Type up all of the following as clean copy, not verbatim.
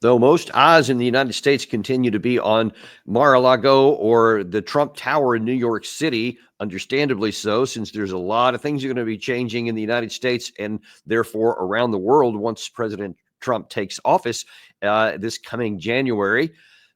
Though most eyes in the United States continue to be on Mar-a-Lago or the Trump Tower in New York City, understandably so, since there's a lot of things are going to be changing in the United States and therefore around the world once President Trump takes office this coming January.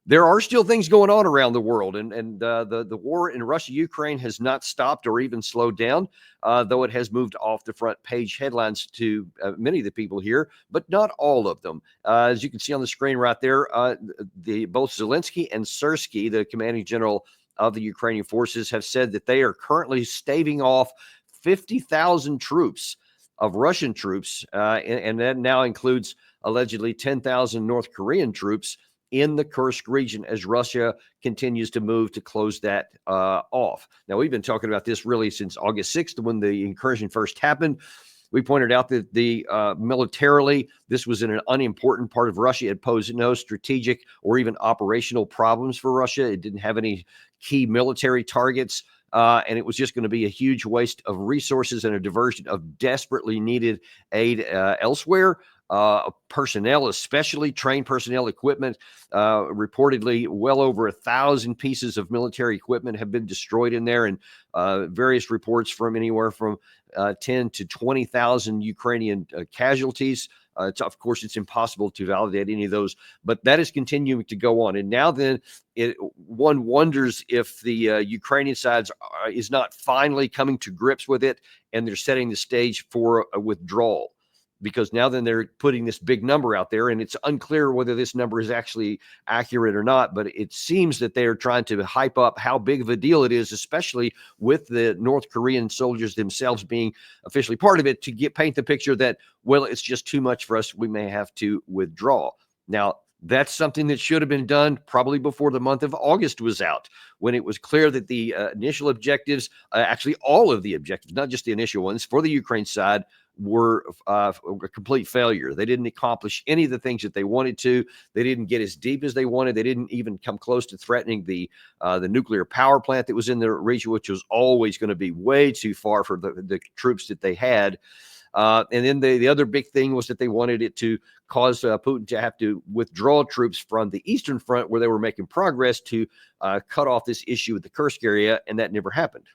There are still things going on around the world, and the war in Russia-Ukraine has not stopped or even slowed down, though it has moved off the front page headlines to many of the people here, but not all of them. As you can see on the screen right there, both Zelensky and Sursky, the commanding general of the Ukrainian forces, have said that they are currently staving off 50,000 troops of Russian troops, and that now includes allegedly 10,000 North Korean troops in the Kursk region as Russia continues to move to close that off. Now, we've been talking about this really since August 6th when the incursion first happened. We pointed out that militarily, this was an unimportant part of Russia. It posed no strategic or even operational problems for Russia. It didn't have any key military targets. And it was just going to be a huge waste of resources and a diversion of desperately needed aid elsewhere. Personnel, especially trained personnel, equipment. Reportedly, well over 1,000 pieces of military equipment have been destroyed in there, and various reports from anywhere from 10 to 20,000 Ukrainian casualties. Of course, it's impossible to validate any of those, but that is continuing to go on. And now then, one wonders if the Ukrainian side is not finally coming to grips with it, and they're setting the stage for a withdrawal. Because now then they're putting this big number out there, and it's unclear whether this number is actually accurate or not, but it seems that they're trying to hype up how big of a deal it is, especially with the North Korean soldiers themselves being officially part of it, to paint the picture that, well, it's just too much for us. We may have to withdraw. Now, that's something that should have been done probably before the month of August was out, when it was clear that the initial objectives, actually all of the objectives, not just the initial ones for the Ukraine side, were a complete failure. They didn't accomplish any of the things that they wanted to. They didn't get as deep as they wanted. They didn't even come close to threatening the nuclear power plant that was in the region, which was always going to be way too far for the troops that they had. And then the other big thing was that they wanted it to cause Putin to have to withdraw troops from the Eastern Front, where they were making progress, to cut off this issue with the Kursk area, and that never happened.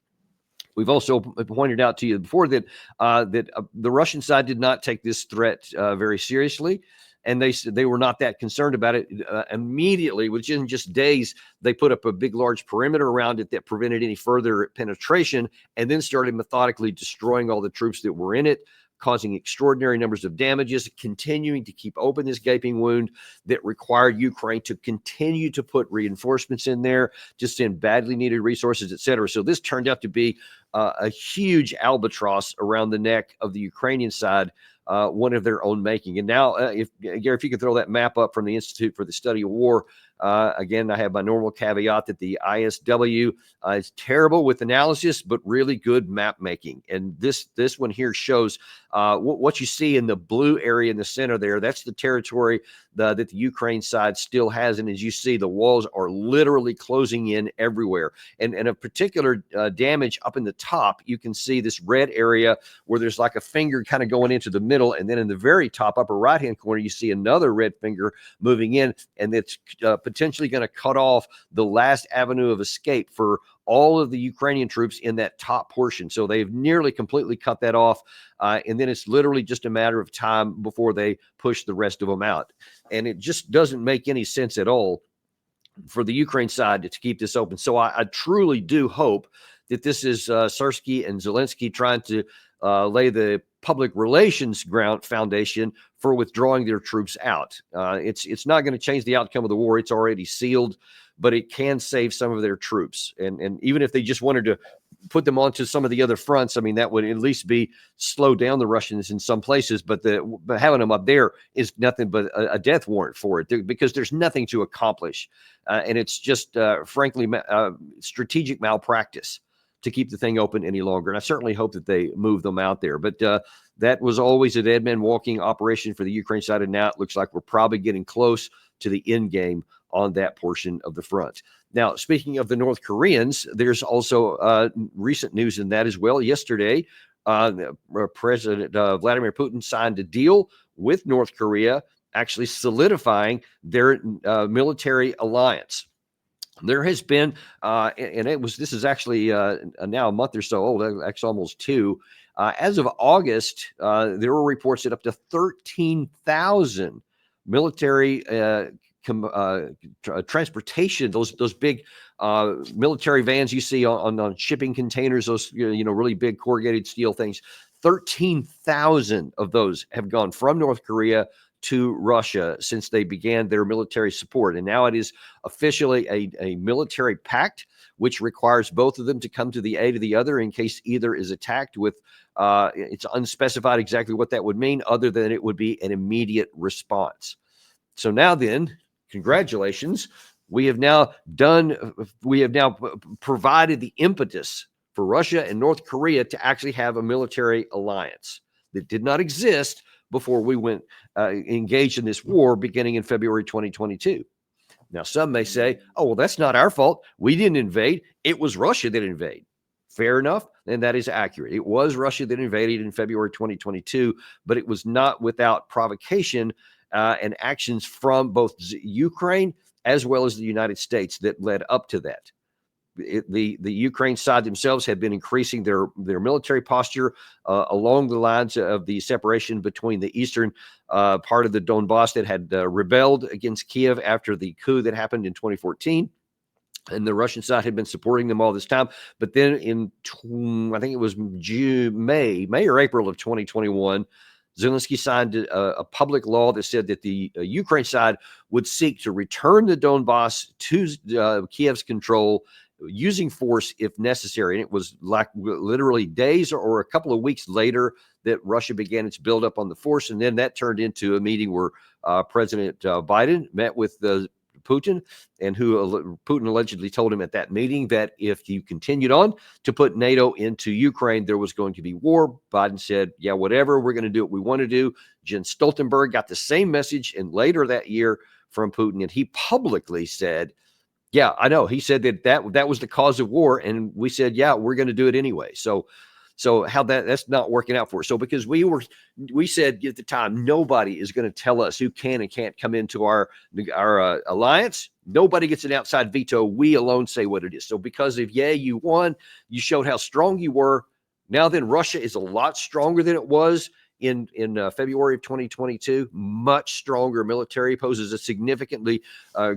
We've also pointed out to you before that the Russian side did not take this threat very seriously, and they were not that concerned about it. Immediately, within just days, they put up a big, large perimeter around it that prevented any further penetration, and then started methodically destroying all the troops that were in it, causing extraordinary numbers of damages, continuing to keep open this gaping wound that required Ukraine to continue to put reinforcements in there, to send badly needed resources, et cetera. So this turned out to be a huge albatross around the neck of the Ukrainian side, one of their own making. And now, Gary, if you could throw that map up from the Institute for the Study of War. Again, I have my normal caveat that the ISW is terrible with analysis, but really good map making. And this one here shows what you see in the blue area in the center there. That's the territory that the Ukraine side still has. And as you see, the walls are literally closing in everywhere. And a particular damage up in the top, you can see this red area where there's like a finger kind of going into the middle. And then in the very top upper right-hand corner, you see another red finger moving in, and it's potentially going to cut off the last avenue of escape for all of the Ukrainian troops in that top portion. So they've nearly completely cut that off. And then it's literally just a matter of time before they push the rest of them out. And it just doesn't make any sense at all for the Ukraine side to keep this open. So I truly do hope that this is Sursky and Zelensky trying to lay the public relations foundation for withdrawing their troops out. It's not going to change the outcome of the war. It's already sealed, but it can save some of their troops. And even if they just wanted to put them onto some of the other fronts, I mean, that would at least slow down the Russians in some places. But having them up there is nothing but a death warrant for it, because there's nothing to accomplish. And it's just, frankly, strategic malpractice to keep the thing open any longer. And I certainly hope that they move them out there. But that was always a dead man walking operation for the Ukraine side. And now it looks like we're probably getting close to the end game on that portion of the front. Now, speaking of the North Koreans, there's also recent news in that as well. Yesterday, President Vladimir Putin signed a deal with North Korea actually solidifying their military alliance. There has been, and this is actually now a month or so old, actually almost two. As of August, there were reports that up to 13,000 military transportation, those big military vans you see on shipping containers, those really big corrugated steel things. 13,000 of those have gone from North Korea to Russia since they began their military support. And now it is officially a military pact, which requires both of them to come to the aid of the other in case either is attacked with, it's unspecified exactly what that would mean, other than it would be an immediate response. So now then, congratulations. We have now provided the impetus for Russia and North Korea to actually have a military alliance that did not exist before we went engaged in this war beginning in February 2022. Now, some may say, oh, well, that's not our fault. We didn't invade. It was Russia that invaded. Fair enough. And that is accurate. It was Russia that invaded in February 2022, but it was not without provocation and actions from both Ukraine as well as the United States that led up to that. The Ukraine side themselves have been increasing their military posture along the lines of the separation between the eastern part of the Donbass that had rebelled against Kiev after the coup that happened in 2014. And the Russian side had been supporting them all this time. But then I think it was May or April of 2021, Zelensky signed a public law that said that the Ukraine side would seek to return the Donbass to Kiev's control using force if necessary. And it was like literally days or a couple of weeks later that Russia began its buildup on the force. And then that turned into a meeting where President Biden met with Putin, and Putin allegedly told him at that meeting that if you continued on to put NATO into Ukraine, there was going to be war. Biden said, yeah, whatever, we're going to do what we want to do. Jens Stoltenberg got the same message, and later that year from Putin, and he publicly said, yeah, I know. He said that was the cause of war, and we said, yeah, we're going to do it anyway. So how that's not working out for us. So because we said at the time, nobody is going to tell us who can and can't come into our alliance. Nobody gets an outside veto. We alone say what it is. So because of you won, you showed how strong you were. Now then, Russia is a lot stronger than it was in February of 2022, much stronger military, poses a significantly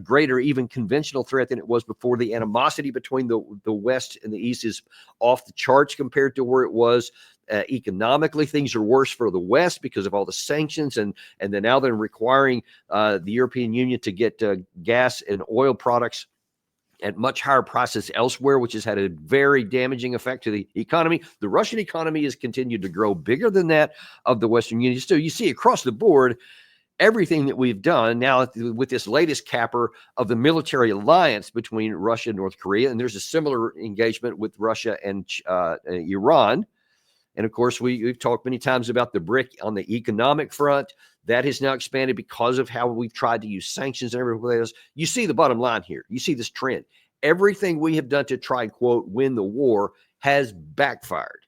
greater, even conventional threat than it was before. The animosity between the West and the East is off the charts compared to where it was. Economically, things are worse for the West because of all the sanctions, and then now they're requiring the European Union to get gas and oil products at much higher prices elsewhere, which has had a very damaging effect to the economy. The Russian economy has continued to grow bigger than that of the Western Union. So you see across the board, everything that we've done now with this latest capper of the military alliance between Russia and North Korea, and there's a similar engagement with Russia and Iran. And of course, we've talked many times about the BRIC on the economic front. That has now expanded because of how we've tried to use sanctions and everything else. You see the bottom line here. You see this trend. Everything we have done to try and, quote, win the war has backfired.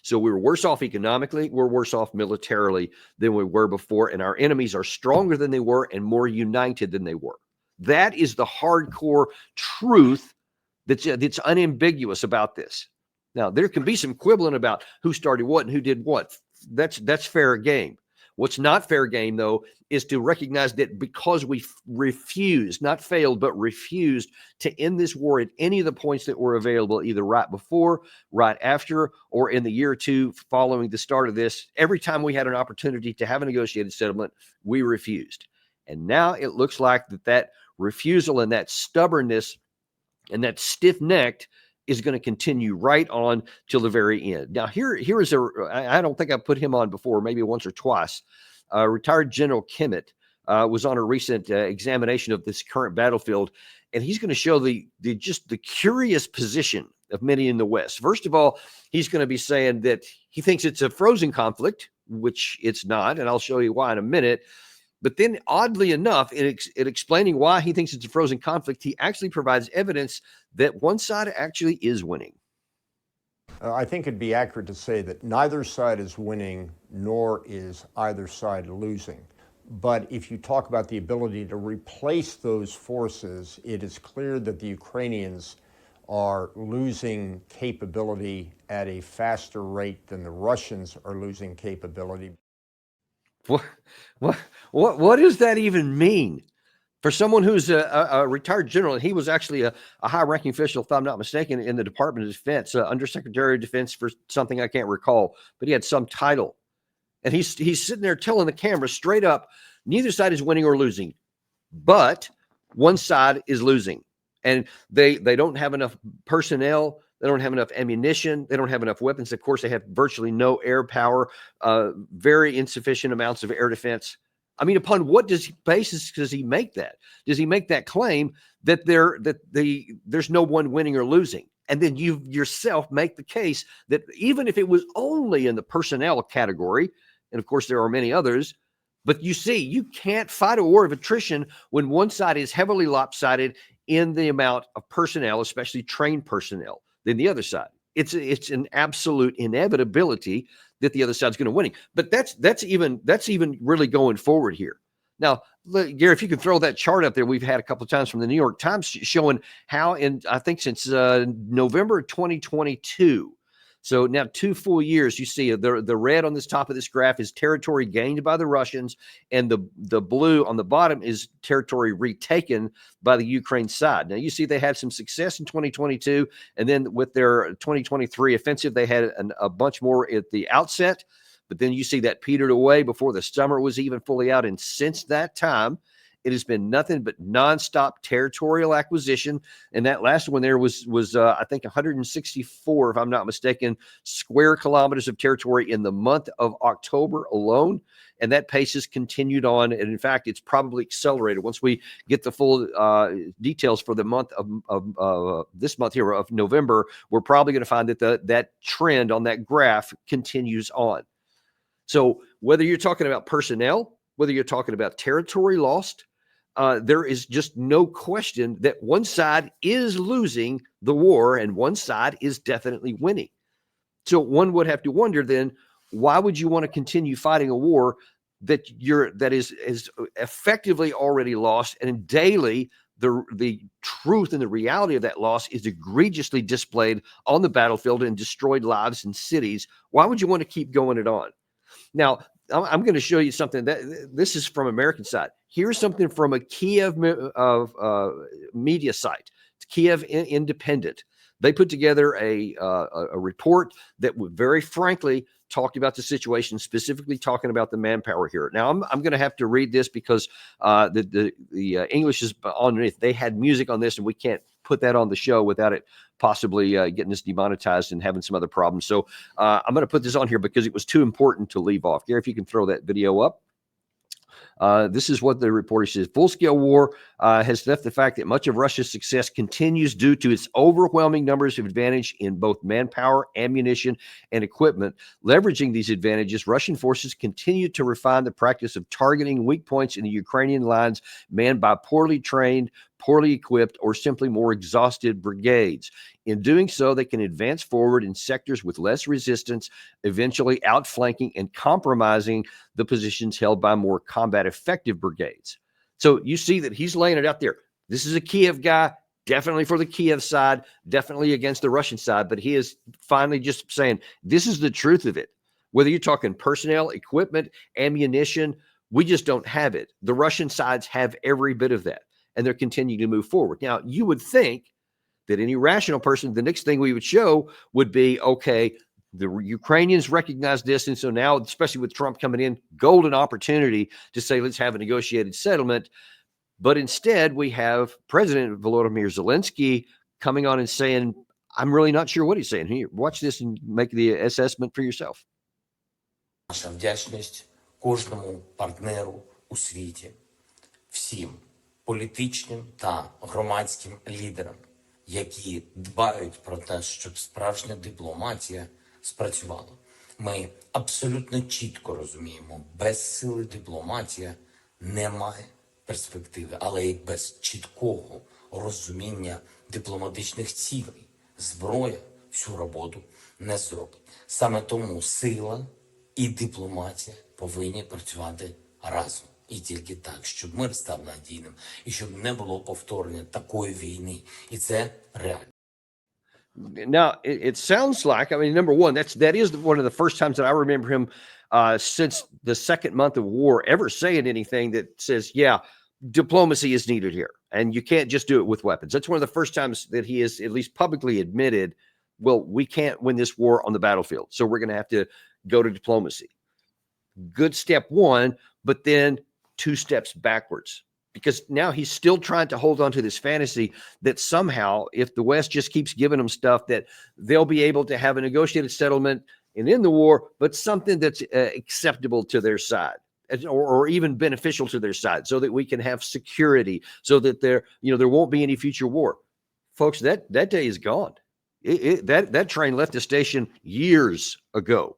So we were worse off economically. We're worse off militarily than we were before. And our enemies are stronger than they were and more united than they were. That is the hardcore truth that's unambiguous about this. Now, there can be some quibbling about who started what and who did what. That's fair game. What's not fair game, though, is to recognize that because we refused, not failed, but refused to end this war at any of the points that were available, either right before, right after, or in the year or two following the start of this, every time we had an opportunity to have a negotiated settlement, we refused. And now it looks like that refusal and that stubbornness and that stiff-necked is going to continue right on till the very end. Now, here is I don't think I've put him on before, maybe once or twice. Retired General Kimmett was on a recent examination of this current battlefield, and he's going to show the curious position of many in the West. First of all, he's going to be saying that he thinks it's a frozen conflict, which it's not, and I'll show you why in a minute. But then, oddly enough, in explaining why he thinks it's a frozen conflict, he actually provides evidence that one side actually is winning. I think it'd be accurate to say that neither side is winning, nor is either side losing. But if you talk about the ability to replace those forces, it is clear that the Ukrainians are losing capability at a faster rate than the Russians are losing capability. What, what does that even mean? For someone who's a retired general, and he was actually a high-ranking official, if I'm not mistaken, in the Department of Defense, Undersecretary of Defense for something I can't recall, but he had some title. And he's sitting there telling the camera straight up, neither side is winning or losing, but one side is losing. And they don't have enough personnel. They don't have enough ammunition. They don't have enough weapons. Of course, they have virtually no air power, very insufficient amounts of air defense. I mean, upon what basis does he make that? Does he make that claim that there's no one winning or losing? And then you yourself make the case that even if it was only in the personnel category, and of course there are many others, but you see, you can't fight a war of attrition when one side is heavily lopsided in the amount of personnel, especially trained personnel, than the other side. It's an absolute inevitability that the other side's going to win. But that's even really going forward here. Now, Gary, if you could throw that chart up there, we've had a couple of times from the New York Times showing how, I think since November 2022. So now 2 full years, you see the red on this top of this graph is territory gained by the Russians, and the blue on the bottom is territory retaken by the Ukraine side. Now you see they had some success in 2022, and then with their 2023 offensive, they had a bunch more at the outset, but then you see that petered away before the summer was even fully out, and since that time, it has been nothing but nonstop territorial acquisition. And that last one there was I think 164, if I'm not mistaken, square kilometers of territory in the month of October alone. And that pace has continued on. And in fact, it's probably accelerated. Once we get the full details for the month of this month here of November, we're probably going to find that that trend on that graph continues on. So whether you're talking about personnel, whether you're talking about territory lost, there is just no question that one side is losing the war and one side is definitely winning. So one would have to wonder then, why would you want to continue fighting a war that is effectively already lost, and daily the truth and the reality of that loss is egregiously displayed on the battlefield and destroyed lives and cities? Why would you want to keep going it on? Now, I'm going to show you something that this is from American side. Here's something from a Kiev media site. It's Kiev Independent. They put together a report that very frankly talked about the situation, specifically talking about the manpower here. Now, I'm going to have to read this because the English is underneath. They had music on this, and we can't put that on the show without it possibly getting us demonetized and having some other problems. So I'm going to put this on here because it was too important to leave off. Gary, if you can throw that video up. This is what the reporter says. Full-scale war has left the fact that much of Russia's success continues due to its overwhelming numbers of advantage in both manpower, ammunition, and equipment. Leveraging these advantages, Russian forces continue to refine the practice of targeting weak points in the Ukrainian lines manned by poorly trained, poorly equipped, or simply more exhausted brigades. In doing so, they can advance forward in sectors with less resistance, eventually outflanking and compromising the positions held by more combat-effective brigades. So you see that he's laying it out there. This is a Kiev guy, definitely for the Kiev side, definitely against the Russian side, but he is finally just saying, this is the truth of it. Whether you're talking personnel, equipment, ammunition, we just don't have it. The Russian sides have every bit of that, and they're continuing to move forward. Now, you would think that any rational person, the next thing we would show would be, okay, the Ukrainians recognize this, and so now, especially with Trump coming in, golden opportunity to say, let's have a negotiated settlement. But instead, we have President Volodymyr Zelensky coming on and saying, I'm really not sure what he's saying. Here, watch this and make the assessment for yourself. Наша вдячність кожному партнеру у світі, всім політичним та громадським лідерам, які дбають про те, щоб справжня дипломатія спрацювала. Ми абсолютно чітко розуміємо, без сили дипломатія немає перспективи, але і без чіткого розуміння дипломатичних цілей зброя всю роботу не зробить. Саме тому сила і дипломатія повинні працювати разом. І тільки так, щоб мир став надійним, і щоб не було повторення такої війни. І це реально. Now, it sounds like, I mean, number one, that is one of the first times that I remember him since the second month of war ever saying anything that says, yeah, diplomacy is needed here. And you can't just do it with weapons. That's one of the first times that he has at least publicly admitted, well, we can't win this war on the battlefield. So we're going to have to go to diplomacy. Good step one, but then 2 steps backwards. Because now he's still trying to hold on to this fantasy that somehow, if the West just keeps giving them stuff, that they'll be able to have a negotiated settlement and end the war, but something that's acceptable to their side, or even beneficial to their side, so that we can have security, so that there won't be any future war. Folks, that day is gone. That train left the station years ago.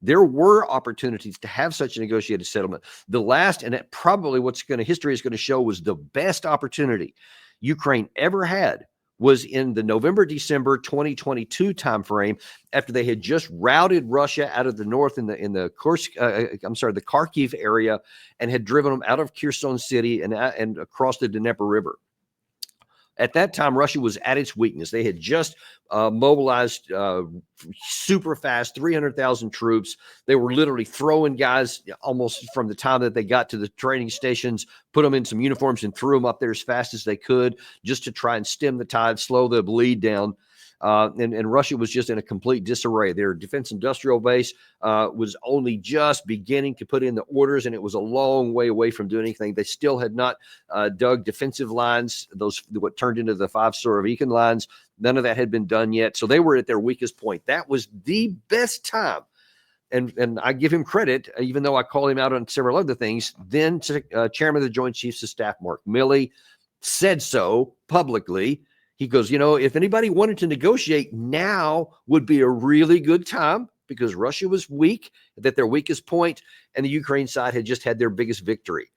There were opportunities to have such a negotiated settlement. The last, and that probably history is going to show, was the best opportunity Ukraine ever had, was in the November-December 2022 timeframe, after they had just routed Russia out of the north in the Kursk, the Kharkiv area, and had driven them out of Kherson city and across the Dnieper River. At that time, Russia was at its weakness. They had just mobilized super fast 300,000 troops. They were literally throwing guys almost from the time that they got to the training stations, put them in some uniforms and threw them up there as fast as they could, just to try and stem the tide, slow the bleed down. And Russia was just in a complete disarray. Their defense industrial base was only just beginning to put in the orders, and it was a long way away from doing anything. They still had not dug defensive lines, what turned into the 5 Surovikin lines. None of that had been done yet. So they were at their weakest point. That was the best time. And I give him credit, even though I call him out on several other things. Then Chairman of the Joint Chiefs of Staff, Mark Milley, said so publicly. He goes, if anybody wanted to negotiate, now would be a really good time, because Russia was weak, at their weakest point, and the Ukraine side had just had their biggest victory.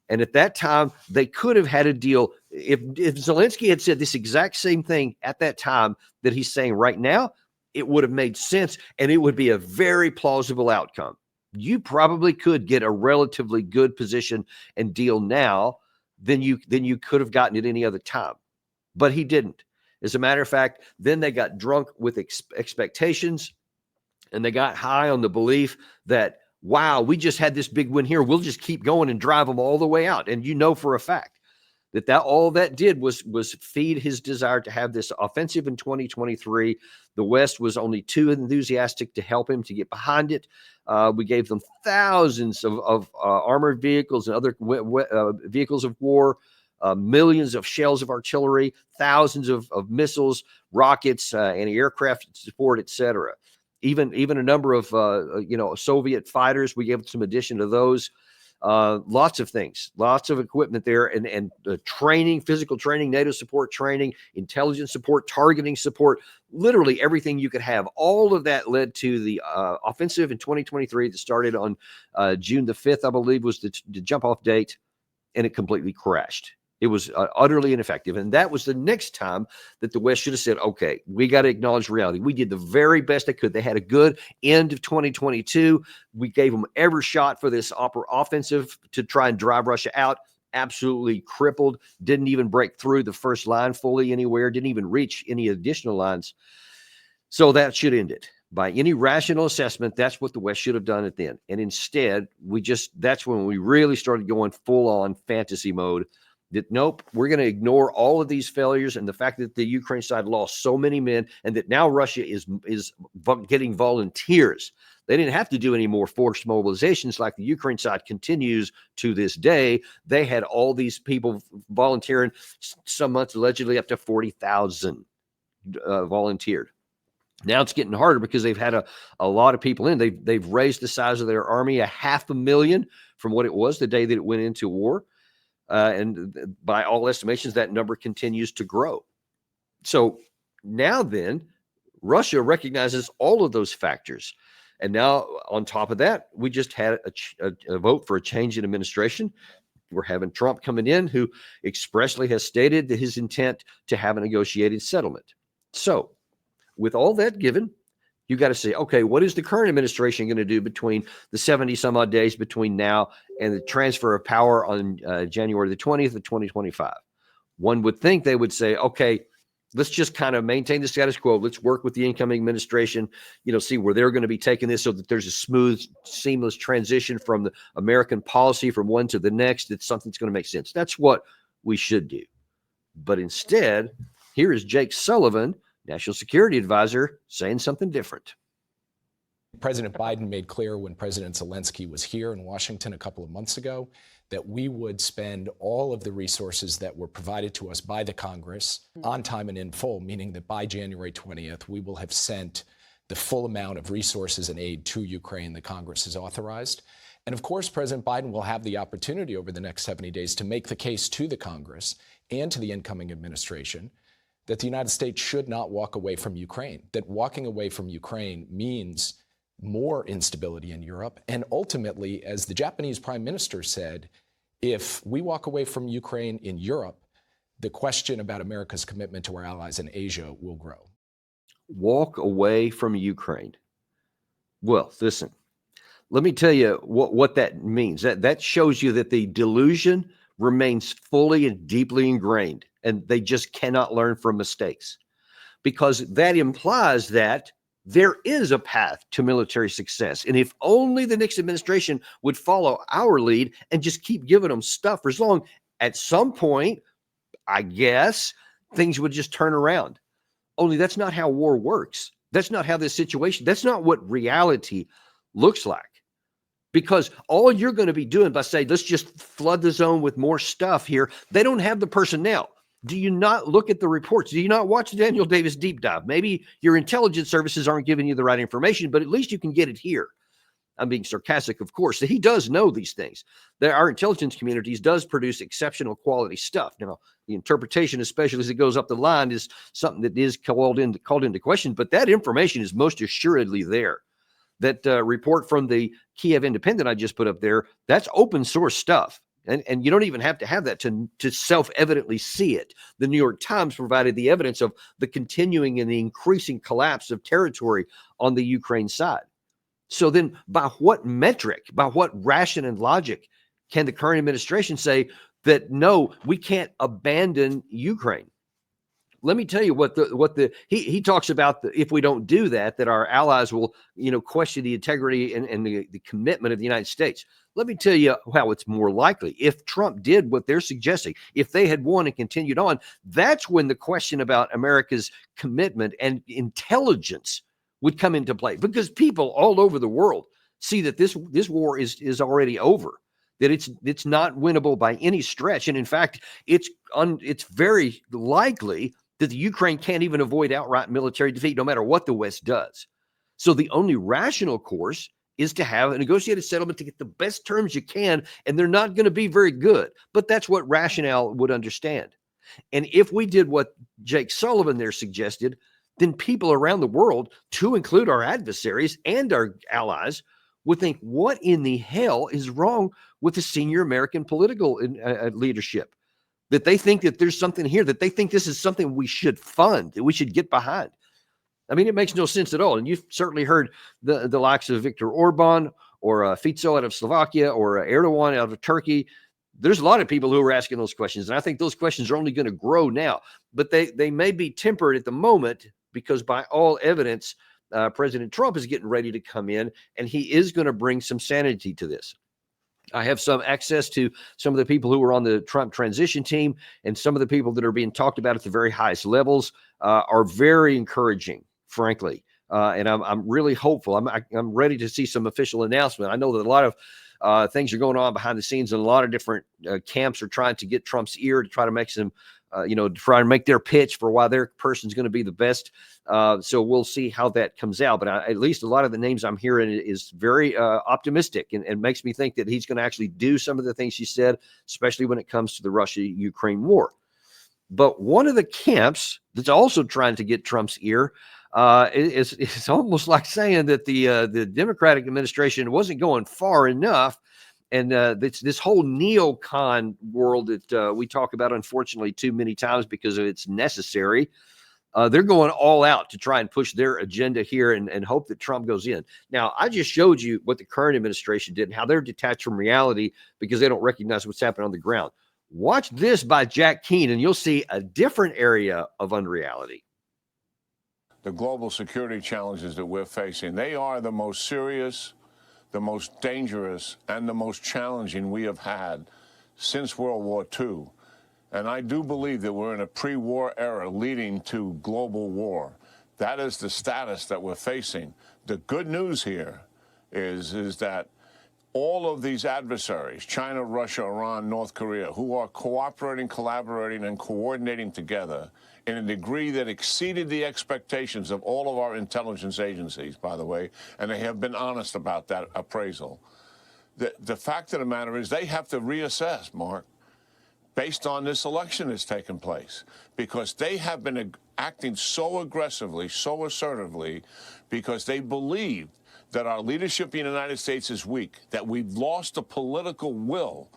And at that time, they could have had a deal. If Zelensky had said this exact same thing at that time that he's saying right now, it would have made sense, and it would be a very plausible outcome. You probably could get a relatively good position and deal now than you could have gotten at any other time. But he didn't. As a matter of fact, then they got drunk with expectations, and they got high on the belief that, wow, we just had this big win here. We'll just keep going and drive them all the way out. And for a fact that all that did was feed his desire to have this offensive in 2023. The West was only too enthusiastic to help him to get behind it. We gave them thousands of armored vehicles and other vehicles of war, millions of shells of artillery, thousands of missiles, rockets, anti-aircraft support, etc. Even a number of Soviet fighters. We gave some addition to those. Lots of things, lots of equipment there, and training, physical training, NATO support training, intelligence support, targeting support, literally everything you could have. All of that led to the offensive in 2023 that started on June the 5th, I believe, was the jump off date, and it completely crashed. It was utterly ineffective. And that was the next time that the West should have said, okay, we got to acknowledge reality. We did the very best they could. They had a good end of 2022. We gave them every shot for this offensive to try and drive Russia out. Absolutely crippled. Didn't even break through the first line fully anywhere. Didn't even reach any additional lines. So that should end it. By any rational assessment, that's what the West should have done it then. And instead, that's when we really started going full on fantasy mode. That nope, we're going to ignore all of these failures and the fact that the Ukraine side lost so many men, and that now Russia is getting volunteers. They didn't have to do any more forced mobilizations like the Ukraine side continues to this day. They had all these people volunteering, some months allegedly up to 40,000 volunteered. Now it's getting harder because they've had a lot of people in. They've raised the size of their army 500,000 from what it was the day that it went into war. And by all estimations, that number continues to grow. So now then, Russia recognizes all of those factors. And now on top of that, we just had a vote for a change in administration. We're having Trump coming in, who expressly has stated that his intent to have a negotiated settlement. So with all that given, You got to say, okay, what is the current administration going to do between the 70 some odd days between now and the transfer of power on January the 20th of 2025? One would think they would say, okay, let's just kind of maintain the status quo. Let's work with the incoming administration, see where they're going to be taking this so that there's a smooth, seamless transition from the American policy from one to the next. That something's going to make sense. That's what we should do. But instead, here is Jake Sullivan, National Security Advisor, saying something different. President Biden made clear when President Zelensky was here in Washington a couple of months ago that we would spend all of the resources that were provided to us by the Congress on time and in full, meaning that by January 20th, we will have sent the full amount of resources and aid to Ukraine the Congress has authorized. And of course, President Biden will have the opportunity over the next 70 days to make the case to the Congress and to the incoming administration that the United States should not walk away from Ukraine, that walking away from Ukraine means more instability in Europe. And ultimately, as the Japanese prime minister said, if we walk away from Ukraine in Europe, the question about America's commitment to our allies in Asia will grow. Walk away from Ukraine. Well, listen, let me tell you what that means. That shows you that the delusion remains fully and deeply ingrained, and they just cannot learn from mistakes, because that implies that there is a path to military success. And if only the next administration would follow our lead and just keep giving them stuff for as long, at some point, I guess, things would just turn around. Only that's not how war works. That's not how this situation, that's not what reality looks like. Because all you're going to be doing by saying, let's just flood the zone with more stuff here, they don't have the personnel. Do you not look at the reports? Do you not watch the Daniel Davis deep dive? Maybe your intelligence services aren't giving you the right information, but at least you can get it here. I'm being sarcastic, of course. He does know these things. Our intelligence communities does produce exceptional quality stuff. Now, the interpretation, especially as it goes up the line, is something that is called into question, but that information is most assuredly there. That report from the Kiev Independent I just put up there, that's open source stuff. And you don't even have to have that to self-evidently see it. The New York Times provided the evidence of the continuing and the increasing collapse of territory on the Ukraine side. So then by what metric, by what ration and logic can the current administration say that, no, we can't abandon Ukraine? Let me tell you what he talks about if we don't do that our allies will, question the integrity and the commitment of the United States. Let me tell you how it's more likely. If Trump did what they're suggesting, if they had won and continued on, that's when the question about America's commitment and intelligence would come into play, because people all over the world see that this war is already over, that it's not winnable by any stretch. And in fact, it's very likely that the Ukraine can't even avoid outright military defeat, no matter what the West does. So the only rational course is to have a negotiated settlement to get the best terms you can, and they're not going to be very good. But that's what rationale would understand. And if we did what Jake Sullivan there suggested, then people around the world, to include our adversaries and our allies, would think, what in the hell is wrong with the senior American political leadership? That they think that there's something here, that they think this is something we should fund, that we should get behind. I mean, it makes no sense at all. And you've certainly heard the likes of Viktor Orban or Fico out of Slovakia or Erdogan out of Turkey. There's a lot of people who are asking those questions. And I think those questions are only going to grow now. But they may be tempered at the moment because by all evidence, President Trump is getting ready to come in and he is going to bring some sanity to this. I have some access to some of the people who are on the Trump transition team, and some of the people that are being talked about at the very highest levels are very encouraging, frankly. And I'm really hopeful. I'm ready to see some official announcement. I know that a lot of things are going on behind the scenes, and a lot of different camps are trying to get Trump's ear to try to make some, to try to make their pitch for why their person's going to be the best. So we'll see how that comes out. But at least a lot of the names I'm hearing is very optimistic and makes me think that he's going to actually do some of the things he said, especially when it comes to the Russia-Ukraine war. But one of the camps that's also trying to get Trump's ear it's almost like saying that the Democratic administration wasn't going far enough. And this whole neocon world that we talk about, unfortunately, too many times because it's necessary. They're going all out to try and push their agenda here and hope that Trump goes in. Now, I just showed you what the current administration did and how they're detached from reality because they don't recognize what's happening on the ground. Watch this by Jack Keane, and you'll see a different area of unreality. The global security challenges that we're facing, they are the most serious, the most dangerous, and the most challenging we have had since World War II. And I do believe that we're in a pre-war era leading to global war. That is the status that we're facing. The good news here is that all of these adversaries, China, Russia, Iran, North Korea, who are cooperating, collaborating, and coordinating together in a degree that exceeded the expectations of all of our intelligence agencies, by the way, and they have been honest about that appraisal. The fact of the matter is they have to reassess, Mark, based on this election that's taken place, because they have been acting so aggressively, so assertively, because they believe that our leadership in the United States is weak, that we've lost the political will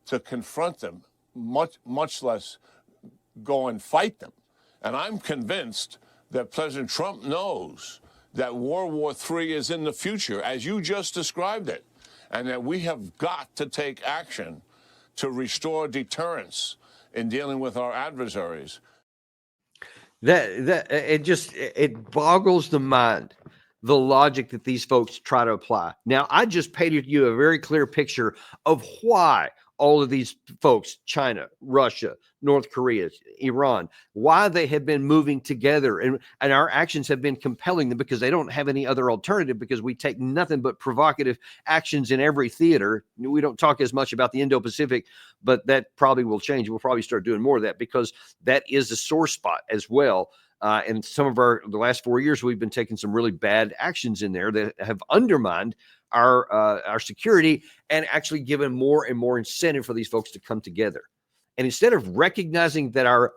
to confront them, much less go and fight them. And I'm convinced that President Trump knows that World War III is in the future, as you just described it, and that we have got to take action to restore deterrence in dealing with our adversaries. It boggles the mind, the logic that these folks try to apply. Now, I just painted you a very clear picture of why all of these folks, China, Russia, North Korea, Iran, why they have been moving together, and our actions have been compelling them because they don't have any other alternative, because we take nothing but provocative actions in every theater. We don't talk as much about the Indo-Pacific, but that probably will change. We'll probably start doing more of that because that is a sore spot as well. And some of the last 4 years, we've been taking some really bad actions in there that have undermined our security and actually given more and more incentive for these folks to come together. And instead of recognizing that our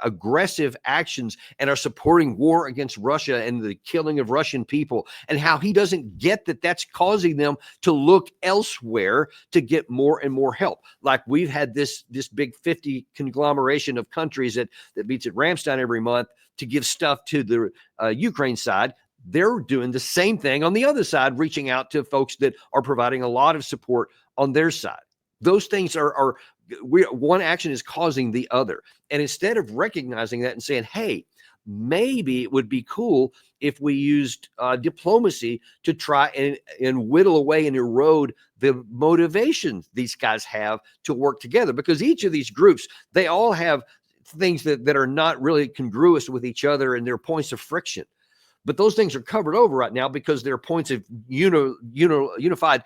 aggressive actions and our supporting war against Russia and the killing of Russian people, and how he doesn't get that that's causing them to look elsewhere to get more and more help. Like we've had this big 50 conglomeration of countries that meets at Ramstein every month to give stuff to the Ukraine side. They're doing the same thing on the other side, reaching out to folks that are providing a lot of support on their side. Those things are one action is causing the other. And instead of recognizing that and saying, hey, maybe it would be cool if we used diplomacy to try and whittle away and erode the motivation these guys have to work together. Because each of these groups, they all have things that are not really congruous with each other and their points of friction. But those things are covered over right now because they're points of unified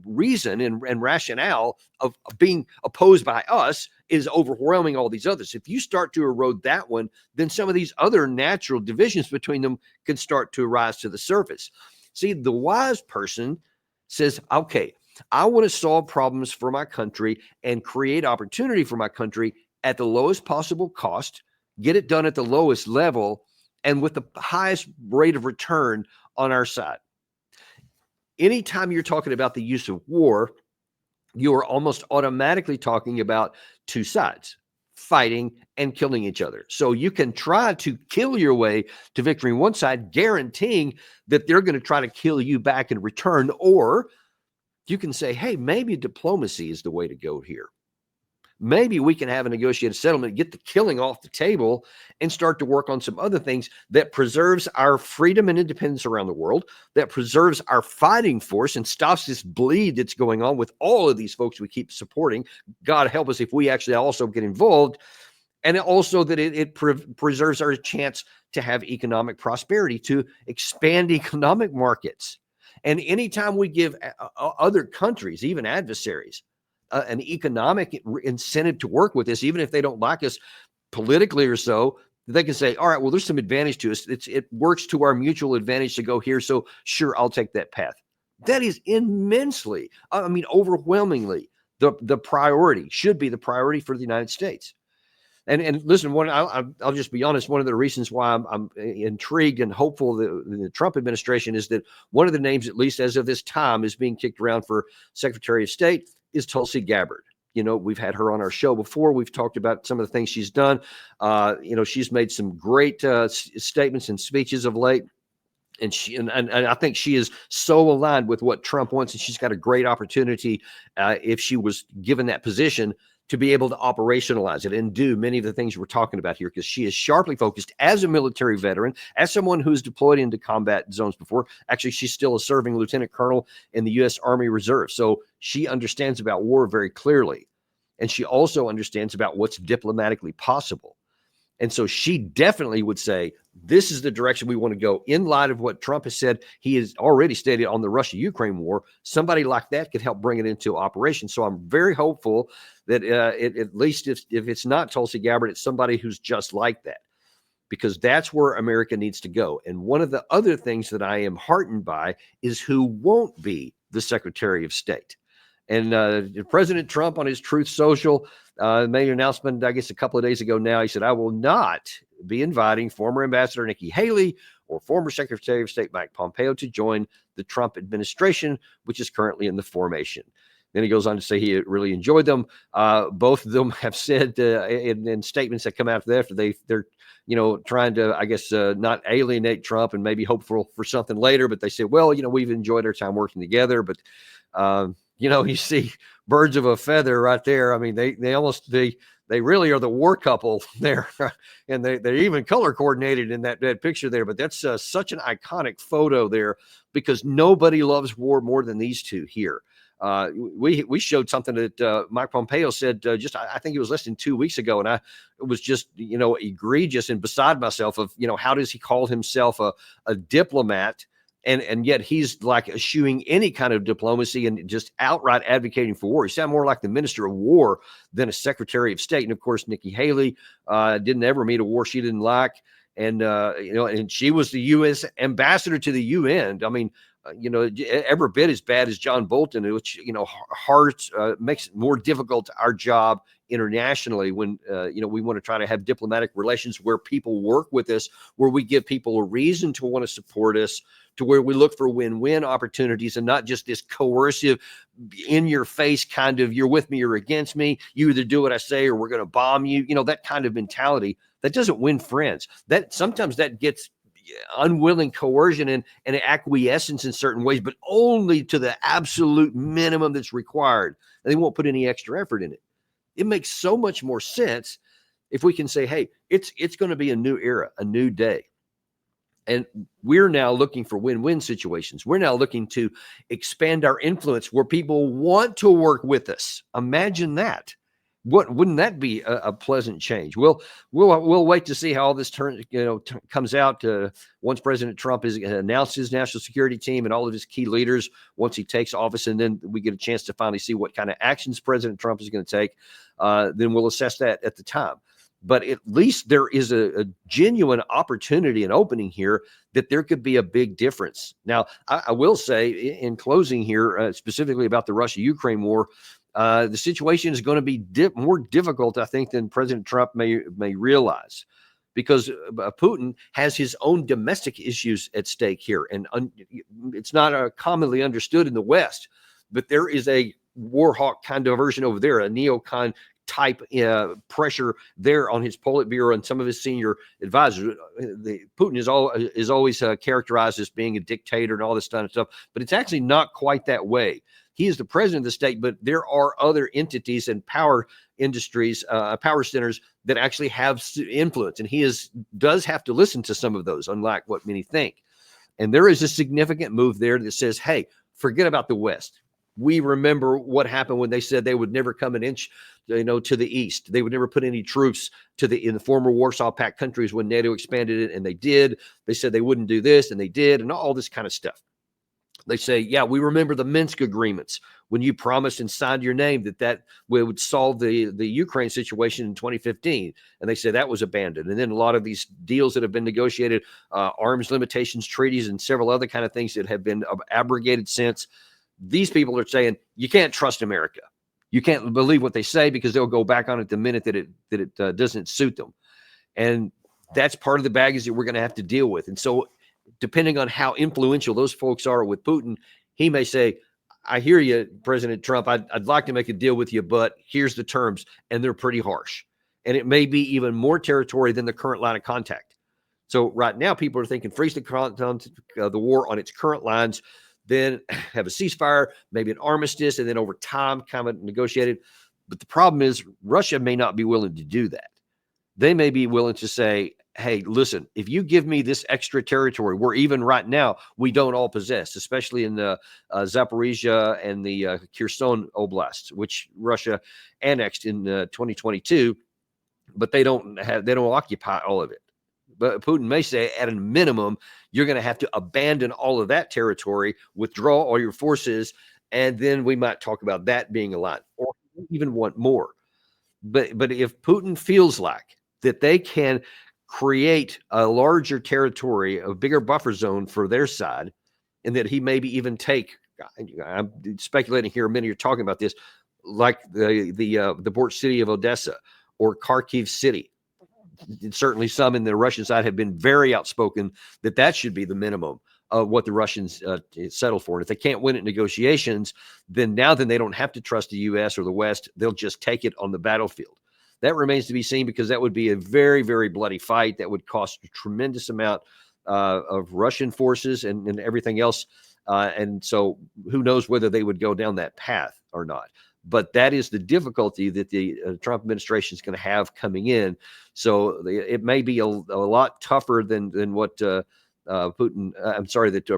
reason and rationale of being opposed by us is overwhelming all these others. If you start to erode that one, then some of these other natural divisions between them can start to rise to the surface. See, the wise person says, okay, I want to solve problems for my country and create opportunity for my country at the lowest possible cost, get it done at the lowest level, and with the highest rate of return on our side. Anytime you're talking about the use of war, you are almost automatically talking about two sides fighting and killing each other. So you can try to kill your way to victory on one side, guaranteeing that they're going to try to kill you back in return. Or you can say, hey, maybe diplomacy is the way to go here. Maybe we can have a negotiated settlement, get the killing off the table, and start to work on some other things that preserves our freedom and independence around the world, that preserves our fighting force and stops this bleed that's going on with all of these folks we keep supporting. God help us if we actually also get involved. And also that it preserves our chance to have economic prosperity, to expand economic markets. And anytime we give other countries, even adversaries, an economic incentive to work with us, even if they don't like us politically or so, they can say, all right, well, there's some advantage to us. It works to our mutual advantage to go here. So sure, I'll take that path. That is immensely, overwhelmingly, the priority should be the priority for the United States. And listen, I'll just be honest. One of the reasons why I'm intrigued and hopeful that the Trump administration is that one of the names, at least as of this time, is being kicked around for Secretary of State is Tulsi Gabbard. we've had her on our show before. We've talked about some of the things she's done. She's made some great statements and speeches of late. And I think she is so aligned with what Trump wants, and she's got a great opportunity if she was given that position to be able to operationalize it and do many of the things we're talking about here, because she is sharply focused as a military veteran, as someone who's deployed into combat zones before. Actually, she's still a serving lieutenant colonel in the U.S. Army Reserve. So she understands about war very clearly. And she also understands about what's diplomatically possible. And so she definitely would say, this is the direction we want to go in light of what Trump has said. He has already stated on the Russia-Ukraine war. Somebody like that could help bring it into operation. So I'm very hopeful that at least if it's not Tulsi Gabbard, it's somebody who's just like that, because that's where America needs to go. And one of the other things that I am heartened by is who won't be the Secretary of State. And President Trump on his Truth Social made an announcement, I guess, a couple of days ago now. He said, I will not be inviting former Ambassador Nikki Haley or former Secretary of State Mike Pompeo to join the Trump administration, which is currently in the formation. Then he goes on to say he really enjoyed them. Both of them have said in statements that come after they're trying to, I guess, not alienate Trump and maybe hopeful for something later. But they said, well, we've enjoyed our time working together. But you see birds of a feather right there. I mean, they really are the war couple there, and they're even color coordinated in that picture there. But that's such an iconic photo there, because nobody loves war more than these two here. We showed something that Mike Pompeo said I think it was less than 2 weeks ago, and I was just egregious and beside myself of how does he call himself a diplomat? And yet he's like eschewing any kind of diplomacy and just outright advocating for war. He sounded more like the Minister of War than a Secretary of State. And of course, Nikki Haley didn't ever meet a war she didn't like. And, and she was the U.S. ambassador to the UN. I mean, every bit as bad as John Bolton, which, makes it more difficult our job internationally when, we want to try to have diplomatic relations where people work with us, where we give people a reason to want to support us, to where we look for win-win opportunities and not just this coercive, in-your-face kind of you're with me or against me. You either do what I say or we're going to bomb you. That kind of mentality that doesn't win friends. That sometimes that gets unwilling coercion and acquiescence in certain ways, but only to the absolute minimum that's required. And they won't put any extra effort in it. It makes so much more sense if we can say, hey, it's going to be a new era, a new day. And we're now looking for win-win situations. We're now looking to expand our influence where people want to work with us. Imagine that. Wouldn't that be a pleasant change? We'll wait to see how all this comes out once President Trump has announced his national security team and all of his key leaders once he takes office, and then we get a chance to finally see what kind of actions President Trump is going to take. Then we'll assess that at the time. But at least there is a genuine opportunity and opening here that there could be a big difference. Now, I will say in closing here, specifically about the Russia-Ukraine war, the situation is going to be more difficult, I think, than President Trump may realize, because Putin has his own domestic issues at stake here. And it's not commonly understood in the West, but there is a war hawk kind of version over there, a neocon type pressure there on his Politburo and some of his senior advisors. Putin is always characterized as being a dictator and all this kind of stuff, but it's actually not quite that way. He is the president of the state, but there are other entities and power industries, power centers that actually have influence, and he does have to listen to some of those, unlike what many think. And there is a significant move there that says, hey, forget about the West. We remember what happened when they said they would never come an inch, to the east. They would never put any troops in the former Warsaw Pact countries when NATO expanded it, and they did. They said they wouldn't do this, and they did, and all this kind of stuff. They say, yeah, we remember the Minsk agreements when you promised and signed your name that would solve the Ukraine situation in 2015. And they say that was abandoned. And then a lot of these deals that have been negotiated, arms limitations treaties and several other kind of things that have been abrogated since. These people are saying you can't trust America. You can't believe what they say because they'll go back on it the minute that it doesn't suit them. And that's part of the baggage that we're going to have to deal with. And so depending on how influential those folks are with Putin, he may say, I hear you, President Trump. I'd like to make a deal with you, but here's the terms, and they're pretty harsh. And it may be even more territory than the current line of contact. So right now, people are thinking freeze the war on its current lines, then have a ceasefire, maybe an armistice, and then over time kind of negotiated. But the problem is Russia may not be willing to do that. They may be willing to say, hey, listen, if you give me this extra territory where even right now we don't all possess, especially in the Zaporizhia and the Kherson oblasts, which Russia annexed in 2022, but they don't occupy all of it. But Putin may say, at a minimum, you're going to have to abandon all of that territory, withdraw all your forces, and then we might talk about that being a lot, or even want more. But if Putin feels like that they can create a larger territory, a bigger buffer zone for their side, and that he maybe even take, I'm speculating here, many are talking about this, like the port city of Odessa or Kharkiv city. Certainly some in the Russian side have been very outspoken that should be the minimum of what the Russians settle for. And if they can't win at negotiations, then they don't have to trust the U.S. or the West. They'll just take it on the battlefield. That remains to be seen, because that would be a very, very bloody fight that would cost a tremendous amount of Russian forces and everything else. And so who knows whether they would go down that path or not. But that is the difficulty that the Trump administration is going to have coming in. So it may be a lot tougher than what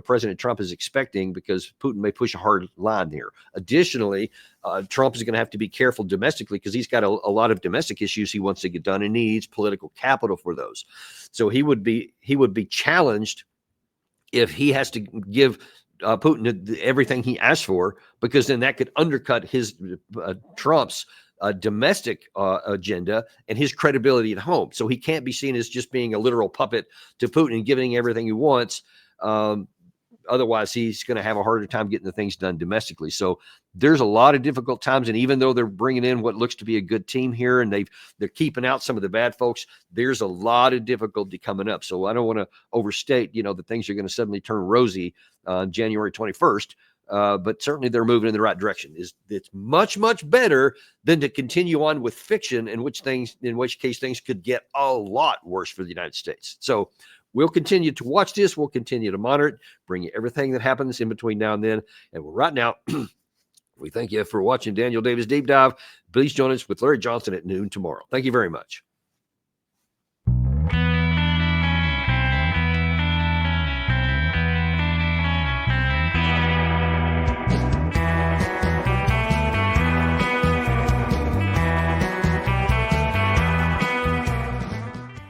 President Trump is expecting, because Putin may push a hard line here. Additionally, Trump is going to have to be careful domestically, because he's got a lot of domestic issues he wants to get done, and he needs political capital for those. So he would be challenged if he has to give Putin everything he asked for, because then that could undercut his Trump's domestic agenda and his credibility at home. So he can't be seen as just being a literal puppet to Putin and giving everything he wants. Otherwise, he's going to have a harder time getting the things done domestically. So there's a lot of difficult times. And even though they're bringing in what looks to be a good team here, and they're keeping out some of the bad folks, there's a lot of difficulty coming up. So I don't want to overstate, that things are going to suddenly turn rosy on January 21st. But certainly they're moving in the right direction. It's much, much better than to continue on with fiction, in which case things could get a lot worse for the United States. So we'll continue to watch this. We'll continue to monitor it, bring you everything that happens in between now and then. And right now, we thank you for watching Daniel Davis Deep Dive. Please join us with Larry Johnson at noon tomorrow. Thank you very much.